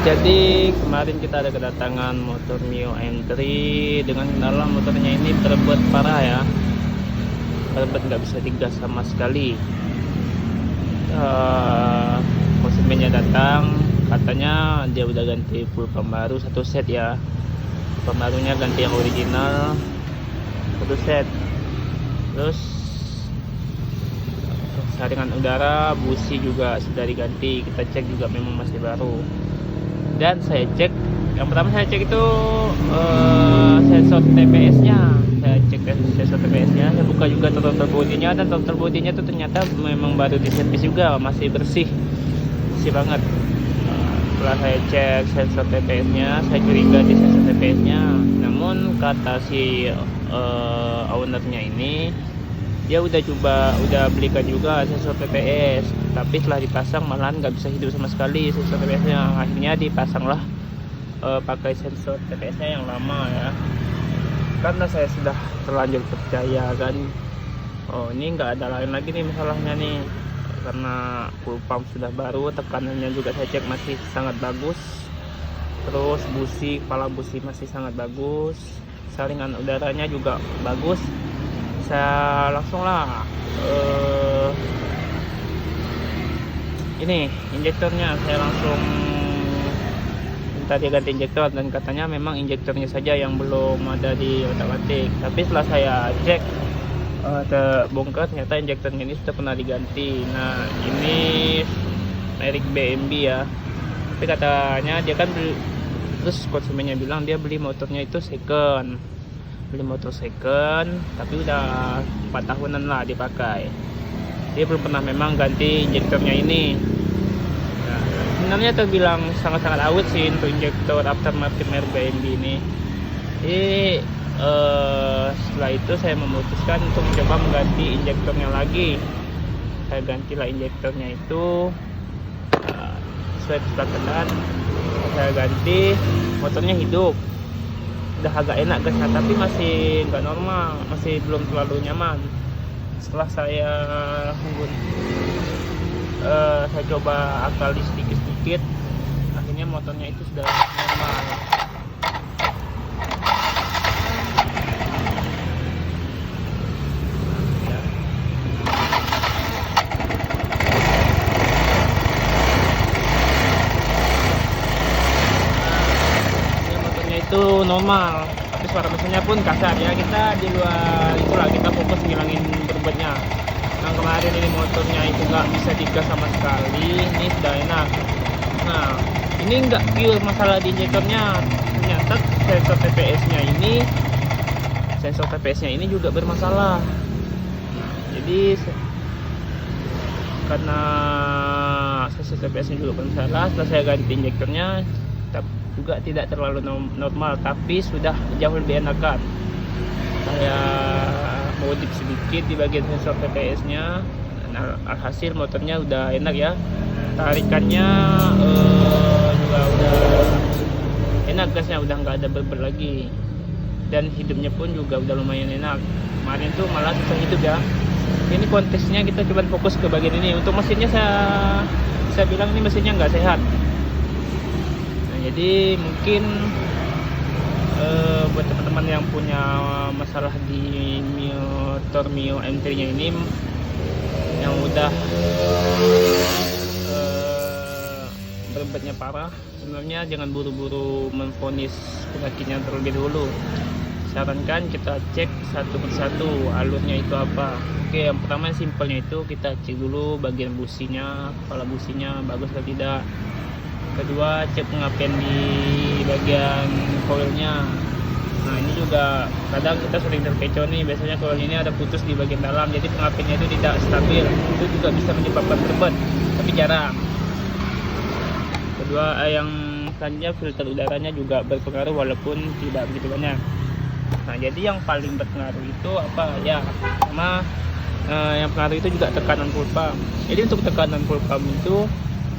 Jadi kemarin kita ada kedatangan motor Mio M3 dengan kendala motornya ini berebut parah ya, berebut nggak bisa digas sama sekali. Konsumennya datang, katanya dia udah ganti full baru satu set ya, barunya ganti yang original satu set. Terus saringan udara, busi juga sudah diganti, kita cek juga memang masih baru. Dan saya cek, yang pertama saya cek itu sensor TPS nya, sensor TPS nya, saya buka juga throttle bodinya, dan throttle bodinya itu ternyata memang baru diservis juga, masih bersih banget. Setelah saya cek sensor TPS nya, saya curiga di sensor TPS nya, namun kata si ownernya ini, dia udah belikan juga sensor TPS, tapi setelah dipasang malahan nggak bisa hidup sama sekali sensor TPS nya. Akhirnya dipasanglah pakai sensor TPS nya yang lama ya, karena saya sudah terlanjur percaya kan. Oh, ini nggak ada lain lagi nih masalahnya nih, karena full pump sudah baru, tekanannya juga saya cek masih sangat bagus, terus kepala busi masih sangat bagus, saringan udaranya juga bagus. Saya langsung lah ini injektornya, saya langsung minta dia ganti injektor, dan katanya memang injektornya saja yang belum ada di otak-atik. Tapi setelah saya cek terbongkar, ternyata injektornya ini sudah pernah diganti. Nah, ini merek BMB ya, tapi katanya dia kan terus konsumennya bilang dia beli motornya itu beli motor second, tapi udah 4 tahunan lah dipakai. Dia belum pernah memang ganti injektornya ini. Nah, sebenarnya terbilang sangat-sangat awet sih untuk injektor aftermarket merek BMB ini. Jadi setelah itu saya memutuskan untuk mencoba mengganti injektornya lagi. Saya gantilah injektornya itu sesuai kesepakatan. Saya ganti, motornya hidup, udah agak enak gasnya, tapi masih nggak normal, masih belum terlalu nyaman. Setelah saya coba akali sedikit-sedikit, akhirnya motornya itu sudah normal. Itu normal, tapi suara mesinnya pun kasar ya. Kita di luar itulah, kita fokus ngilangin berbetnya. Yang kemarin ini motornya itu nggak bisa digas sama sekali, ini sudah enak. Nah, ini nggak pure masalah di injektornya, ternyata sensor TPS nya ini juga bermasalah. Jadi karena sensor TPS nya juga bermasalah, setelah saya ganti injektornya juga tidak terlalu normal, tapi sudah jauh lebih enakan. Saya modif sedikit di bagian sensor TPS nya, nah, alhasil motornya udah enak ya, tarikannya juga udah enak, gasnya udah nggak ada berber lagi, dan hidupnya pun juga udah lumayan enak. Kemarin tuh malah susah hidup ya. Ini konteksnya kita coba fokus ke bagian ini. Untuk mesinnya saya bilang ini mesinnya nggak sehat. Jadi mungkin buat teman-teman yang punya masalah di motor Mio M3 nya ini, yang udah berbetnya parah, sebenarnya jangan buru-buru memvonis penyakitnya terlebih dahulu. Sarankan kita cek satu persatu alurnya itu apa. Oke, yang pertama simpelnya itu kita cek dulu bagian businya, kepala businya bagus atau tidak. Kedua, cek pengapian di bagian coilnya. Nah, ini juga kadang kita sering terkecoh nih, biasanya coil ini ada putus di bagian dalam, jadi pengapiannya itu tidak stabil. Itu juga bisa menyebabkan berbet, tapi jarang. Kedua, yang selanjutnya filter udaranya juga berpengaruh walaupun tidak begitu banyak. Nah, jadi yang paling berpengaruh itu apa ya? Sama yang pengaruh itu juga tekanan full pump. Jadi untuk tekanan full pump itu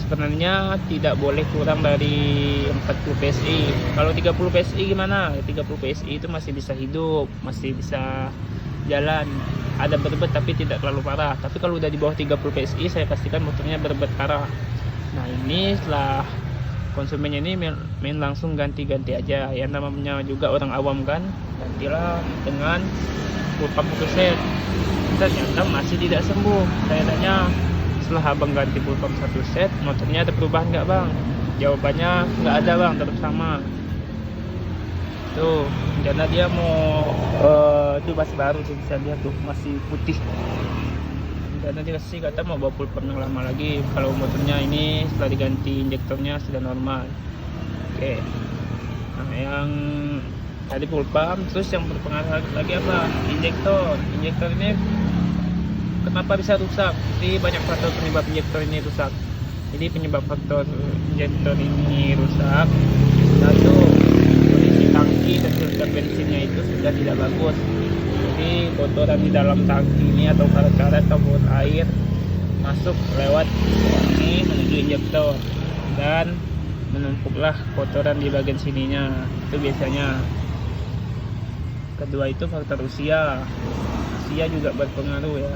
sebenarnya tidak boleh kurang dari 40 PSI. Kalau 30 PSI gimana? 30 PSI itu masih bisa hidup, masih bisa jalan, ada berbet tapi tidak terlalu parah. Tapi kalau udah di bawah 30 PSI, saya pastikan motornya berbet parah. Nah, ini setelah konsumennya ini main langsung ganti-ganti aja. Yang namanya juga orang awam kan, gantilah dengan full pump 1 set. Ternyata masih tidak sembuh. Saya tanya, setelah abang ganti full pump 1 set, motornya ada perubahan nggak bang? Jawabannya nggak ada bang, tetap sama. Tuh, karena dia mau itu masih baru sih, bisa lihat tuh masih putih. Karena dia kasih kata mau bawa full pump yang lama lagi. Kalau motornya ini setelah diganti injektornya sudah normal. Oke. Nah, yang tadi full pump, terus yang berpengaruh lagi apa? Injektor. Injektor ini kenapa bisa rusak? Jadi banyak faktor penyebab injektor ini rusak. Jadi penyebab faktor injektor ini rusak, satu, kondisi tangki dan filter bensinnya itu sudah tidak bagus. Jadi kotoran di dalam tangki ini atau karet-karet ataupun air masuk lewat ini menuju injektor dan menumpuklah kotoran di bagian sininya. Itu biasanya. Kedua itu faktor usia juga berpengaruh ya.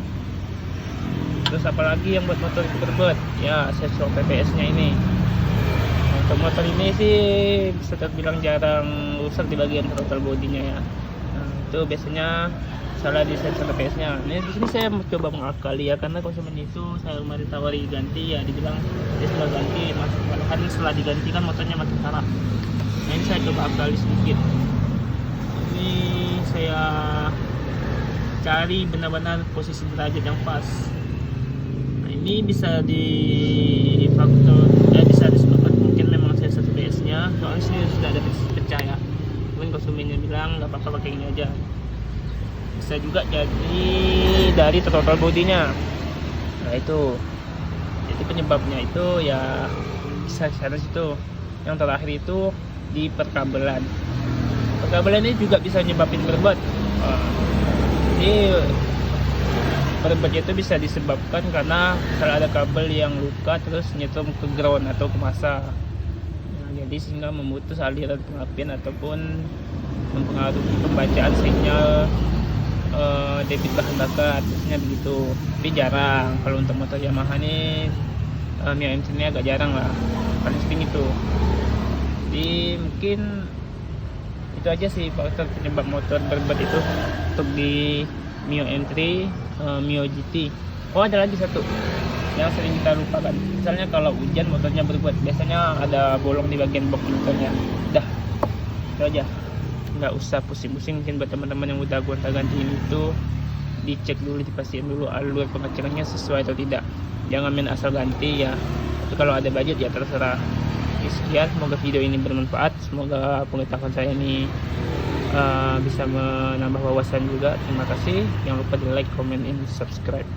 Terus apalagi yang buat motor itu berbet ya, sensor TPS nya ini. Untuk motor ini sih bisa terbilang jarang rusak di bagian throttle bodinya ya. Nah, itu biasanya salah di sensor TPS nya. Ini di sini saya mencoba mengakali ya, karena konsumen itu saya kemarin tawari ganti ya, dibilang dia sudah ganti, malahan setelah diganti kan motornya makin parah. Nah, ini saya coba akali sedikit. Ini saya cari benar-benar posisi derajat yang pas. Nah, ini bisa di faktor ya, bisa disebabkan mungkin memang sensor TPS nya, soalnya sini sudah ada pecah ya. Mungkin konsumennya bilang nggak apa-apa pakai ini aja. Bisa juga jadi dari throttle bodinya. Nah itu, jadi penyebabnya itu ya bisa sana situ. Yang terakhir itu di perkabelan. Perkabelan ini juga bisa nyebabin berbet. Jadi berbet itu bisa disebabkan karena kalau ada kabel yang luka terus nyetrum ke ground atau ke massa. Nah, jadi sehingga memutus aliran pengapian ataupun mempengaruhi pembacaan sinyal debit bahan bakar, biasanya begitu. Tapi jarang. Kalau untuk motor Yamaha ini Mio M3 ini agak jarang lah, paling sering itu. Jadi mungkin itu aja sih faktor penyebab motor berbet itu untuk di Mio M3, Mio GT. Oh, ada lagi satu yang sering kita lupakan. Misalnya kalau hujan motornya berbet, biasanya ada bolong di bagian box filternya. Dah, itu aja. Nggak usah pusing-pusing. Mungkin buat teman-teman yang udah gonta-ganti ini tuh dicek dulu, dipastiin dulu alur pengecekannya sesuai atau tidak. Jangan main asal ganti ya. Tapi kalau ada budget ya terserah. Sekian, semoga video ini bermanfaat. Semoga pengetahuan saya ini bisa menambah wawasan juga. Terima kasih. Jangan lupa di like, comment, and subscribe.